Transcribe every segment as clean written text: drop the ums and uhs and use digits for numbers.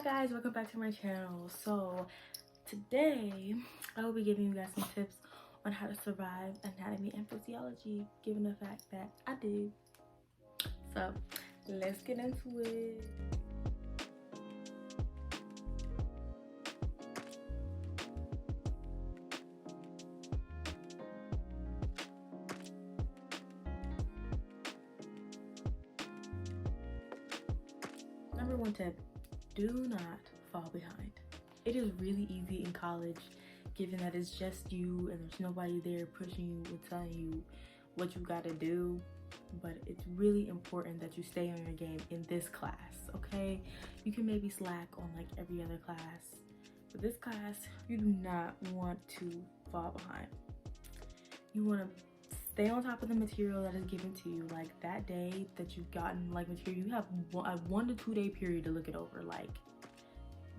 Hi guys, welcome back to my channel. So today I will be giving you guys some tips on how to survive anatomy and physiology, given the fact that I do. So let's get into it. Number one tip, do not fall behind. It is really easy in college, given that it's just you and there's nobody there pushing you or telling you what you gotta do. But it's really important that you stay on your game in this class, okay? You can maybe slack on like every other class, but this class, you do not want to fall behind. You want to stay on top of the material that is given to you. Like that day that you've gotten like material, you have a 1 to 2 day period to look it over. Like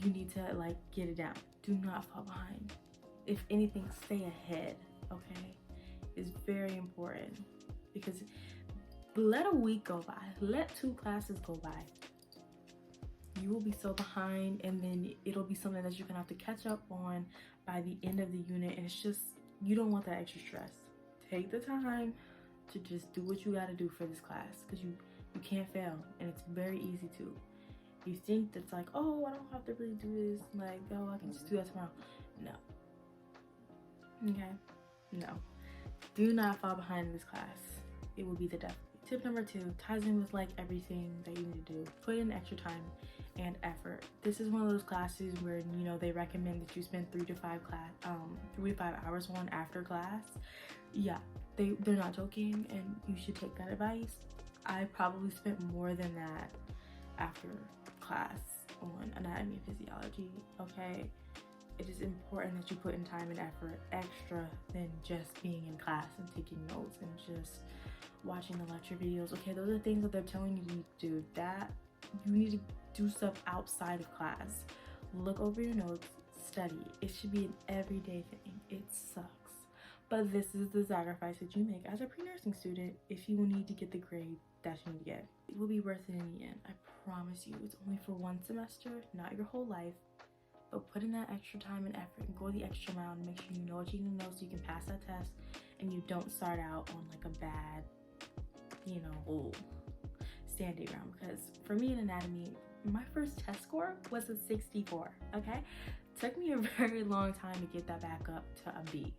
you need to like get it down. Do not fall behind. If anything, stay ahead, okay? It's very important because let a week go by, let 2 classes go by. You will be so behind, and then it'll be something that you're gonna have to catch up on by the end of the unit, and it's just, you don't want that extra stress. Take the time to just do what you gotta do for this class, because you can't fail, and it's very easy to. You think that's like, oh, I don't have to really do this, like, oh, I can just do that tomorrow. No. Okay? No. Do not fall behind in this class. It will be the death. Tip number 2 ties in with like everything that you need to do. Put in extra time and effort. This is one of those classes where, you know, they recommend that you spend 3 to 5 hours on after class. Yeah, they're not joking, and you should take that advice. I probably spent more than that after class on anatomy and physiology, okay? It is important that you put in time and effort extra than just being in class and taking notes and just watching the lecture videos. Okay, those are things that they're telling you to do. That you need to do stuff outside of class. Look over your notes, study. It should be an everyday thing. It sucks, but this is the sacrifice that you make as a pre-nursing student if you need to get the grade that you need to get. It will be worth it in the end. I promise you. It's only for 1 semester, not your whole life. But put in that extra time and effort and go the extra mile and make sure you know what you need to know so you can pass that test and you don't start out on like a bad, you know, standing round. Because for me in anatomy, my first test score was a 64, okay? Took me a very long time to get that back up to a B.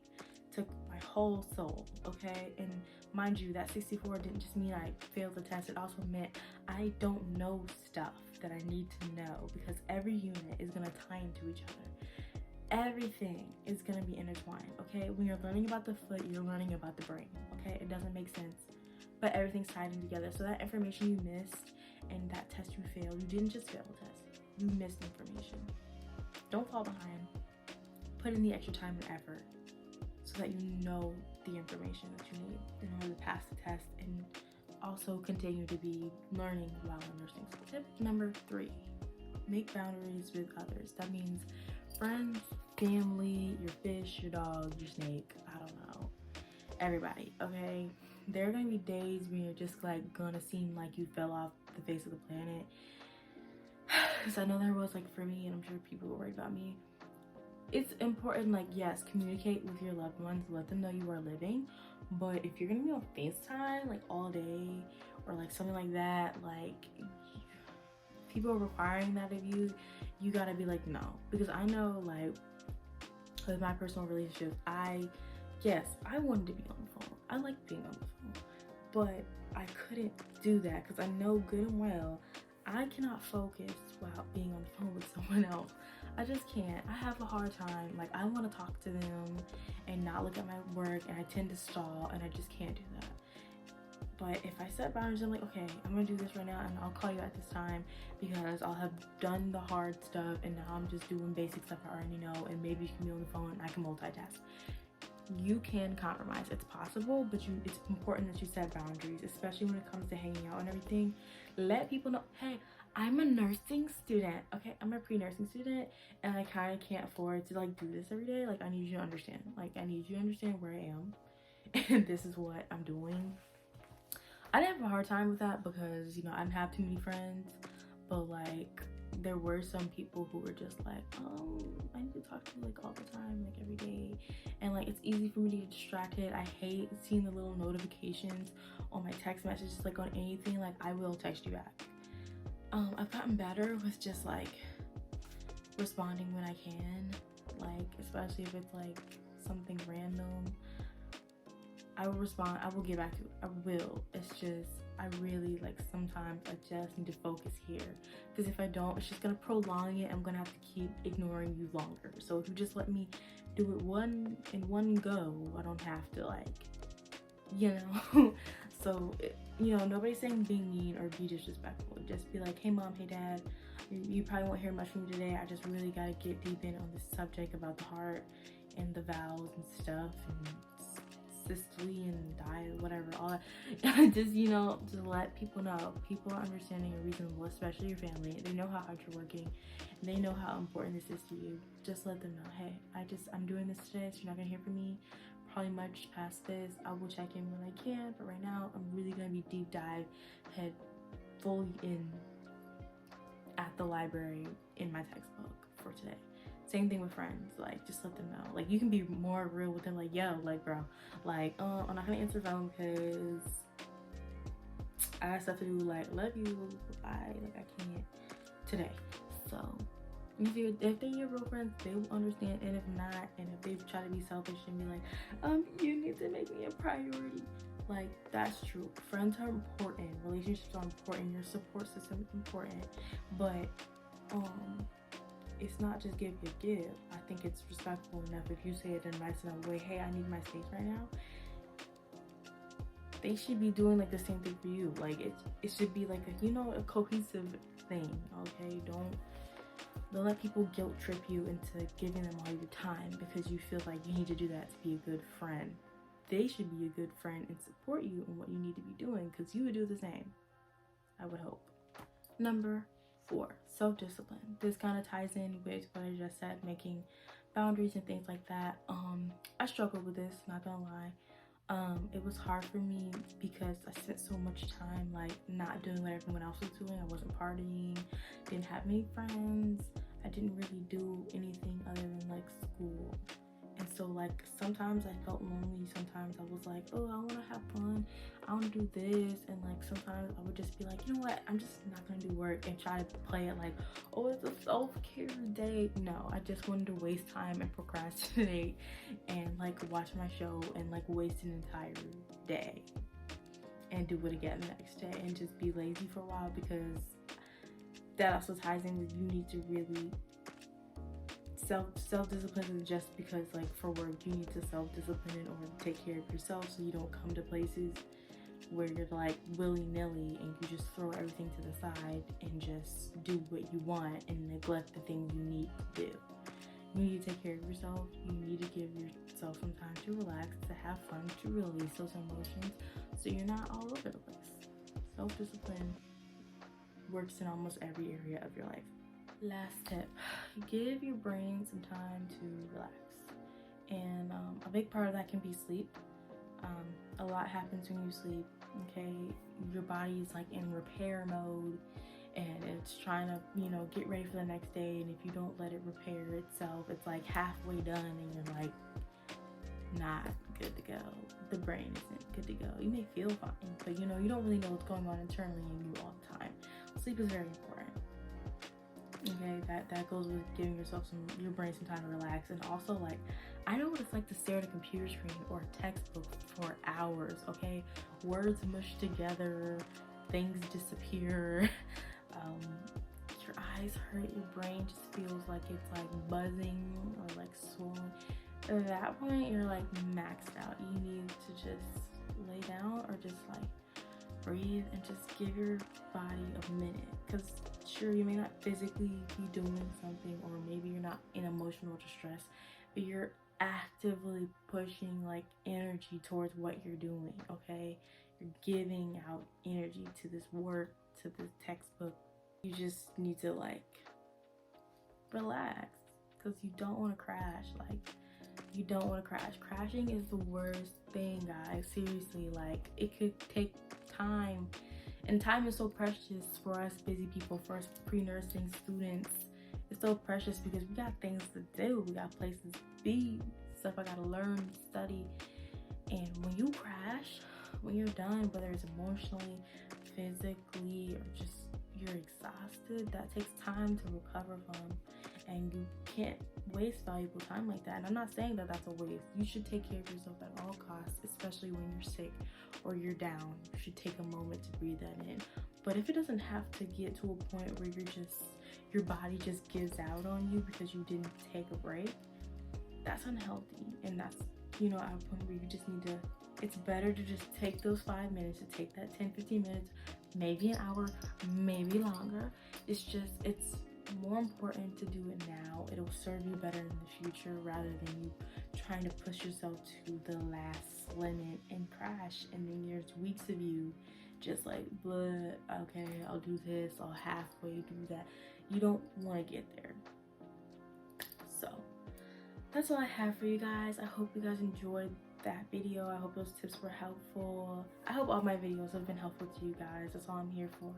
Took my whole soul, okay? And mind you, that 64 didn't just mean I failed the test, it also meant I don't know stuff that I need to know, because every unit is gonna tie into each other. Everything is gonna be intertwined, okay? When you're learning about the foot, you're learning about the brain, okay? It doesn't make sense, but everything's tied in together. So that information you missed and that test you failed, you didn't just fail the test, you missed information. Don't fall behind. Put in the extra time and effort so that you know the information that you need in order to pass the test and also continue to be learning while in nursing school. Tip number 3, make boundaries with others. That means friends, family, your fish, your dog, your snake, I don't know, everybody, okay? There are gonna be days when you're just like gonna seem like you fell off the face of the planet. Because I know there was, like, for me, and I'm sure people were worried about me. It's important, like, yes, communicate with your loved ones, let them know you are living, but if you're gonna be on FaceTime like all day or like something like that, like people are requiring that of you, you gotta be like, no. Because I know, like, with my personal relationships, yes, I wanted to be on the phone. I like being on the phone, but I couldn't do that because I know good and well I cannot focus while being on the phone with someone else. I just can't. I have a hard time. Like, I want to talk to them and not look at my work, and I tend to stall, and I just can't do that. But if I set boundaries, I'm like, okay, I'm gonna do this right now, and I'll call you at this time because I'll have done the hard stuff, and now I'm just doing basic stuff I already know, and maybe you can be on the phone and I can multitask. You can compromise. It's possible, but it's important that you set boundaries, especially when it comes to hanging out and everything. Let people know, hey, I'm a nursing student, okay? I'm a pre-nursing student, and I kind of can't afford to like do this every day. Like, I need you to understand. Like, I need you to understand where I am, and this is what I'm doing. I didn't have a hard time with that because, you know, I didn't have too many friends, but like there were some people who were just like, I need to talk to you like all the time, like every day, and like it's easy for me to get distracted. I hate seeing the little notifications on my text messages, like on anything. Like, I will text you back. I've gotten better with just like responding when I can, like especially if it's like something random. I will respond, I will get back to it, I will. It's just, I really like sometimes I just need to focus here, because if I don't, it's just gonna prolong it. I'm gonna have to keep ignoring you longer. So if you just let me do it in one go, I don't have to, like, you know. So you know, nobody's saying be mean or be disrespectful. Just be like, hey mom, hey dad, you probably won't hear much from me today. I just really gotta get deep in on this subject about the heart and the vows and stuff and systole and diet, whatever, all that. Just, you know, just let people know. People are understanding and reasonable, especially your family. They know how hard you're working, and they know how important this is to you. Just let them know, hey, I'm doing this today, so you're not gonna hear from me probably much past this. I will check in when I can, but right now I'm really gonna be deep dive, head fully in at the library in my textbook for today. Same thing with friends, like just let them know. Like, you can be more real with them, like, yo, like, bro, like, I'm not gonna answer the phone because I got stuff to do, like, love you, bye, like, I can't today. So if they're your real friends, they will understand. And if not, and if they try to be selfish and be like, you need to make me a priority, like, that's true. Friends are important, relationships are important, your support system is important, but it's not just give. I think it's respectful enough if you say it in a nice enough way, hey, I need my space right now. They should be doing like the same thing for you. Like, it should be like a, you know, a cohesive thing, okay? Don't let people guilt trip you into giving them all your time because you feel like you need to do that to be a good friend. They should be a good friend and support you in what you need to be doing, because you would do the same, I would hope. Number 4, self-discipline. This kind of ties in with what I just said, making boundaries and things like that. I struggled with this, not gonna lie. It was hard for me because I spent so much time like not doing what everyone else was doing. I wasn't partying, didn't have many friends, I didn't really do anything other than like school. And so like sometimes I felt lonely, sometimes I was like, oh, I want to have fun, I want to do this, and like sometimes I would just be like, you know what, I'm just not gonna do work, and try to play it like, oh, it's a self-care day. No, I just wanted to waste time and procrastinate and like watch my show and like waste an entire day and do it again the next day and just be lazy for a while, because that also ties in with, you need to really self-discipline isn't just because like for work. You need to self-discipline in order to take care of yourself, so you don't come to places where you're like willy-nilly and you just throw everything to the side and just do what you want and neglect the things you need to do. You need to take care of yourself. You need to give yourself some time to relax, to have fun, to release those emotions, so you're not all over the place. Self-discipline works in almost every area of your life. Last tip, give your brain some time to relax. And a big part of that can be sleep. A lot happens when you sleep, okay? Your body is like in repair mode and it's trying to, you know, get ready for the next day. And if you don't let it repair itself, it's like halfway done and you're like not good to go. The brain isn't good to go. You may feel fine, but you know, you don't really know what's going on internally in you all the time. Sleep is very important. Okay, that goes with giving your brain some time to relax. And also, like, I know what it's like to stare at a computer screen or a textbook for hours, okay? Words mush together, things disappear, your eyes hurt, your brain just feels like it's like buzzing or like swollen. At that point, you're like maxed out. You need to just lay down or just like breathe and just give your body a minute, because sure, you may not physically be doing something, or maybe you're not in emotional distress, but you're actively pushing like energy towards what you're doing, okay? You're giving out energy to this work, to this textbook. You just need to like relax, because you don't want to crash. Like, you don't want to crash. Crashing is the worst thing, guys. Seriously, like, it could take time And time is so precious for us busy people, for us pre-nursing students. It's so precious because we got things to do, we got places to be, stuff I gotta learn, study. And when you crash, when you're done, whether it's emotionally, physically, or just you're exhausted, that takes time to recover from. And you can't waste valuable time like that. And I'm not saying that that's a waste. You should take care of yourself at all costs, especially when you're sick or you're down. You should take a moment to breathe that in. But if it doesn't have to get to a point where your body just gives out on you because you didn't take a break, that's unhealthy. And that's, at a point where you just need to, it's better to just take those 5 minutes, to take that 10-15 minutes, maybe an hour, maybe longer. It's more important to do it now. It'll serve you better in the future rather than you trying to push yourself to the last limit and crash, and then there's weeks of you just like, blah, okay, I'll do this, I'll halfway do that. You don't want to get there. So that's all I have for you guys. I hope you guys enjoyed that video. I hope those tips were helpful. I hope all my videos have been helpful to you guys. That's all I'm here for.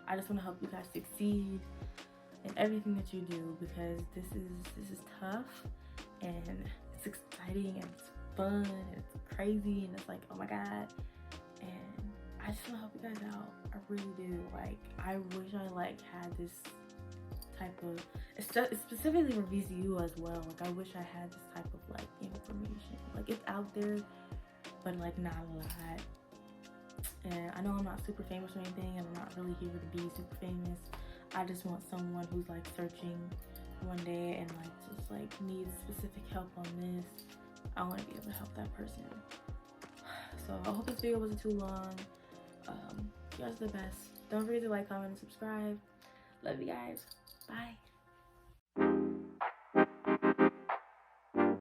I just want to help you guys succeed in everything that you do, because this is tough and it's exciting and it's fun and it's crazy and it's like, oh my god. And I just want to help you guys out. I really do. Like, I wish I had this type of, specifically for VCU as well. Like, I wish I had this type of information. Like, it's out there, but not a lot. And I know I'm not super famous or anything, and I'm not really here to be super famous. I just want someone who's searching one day and just needs specific help on this. I want to be able to help that person. So I hope this video wasn't too long. You guys are the best. Don't forget to like, comment, and subscribe. Love you guys. Bye.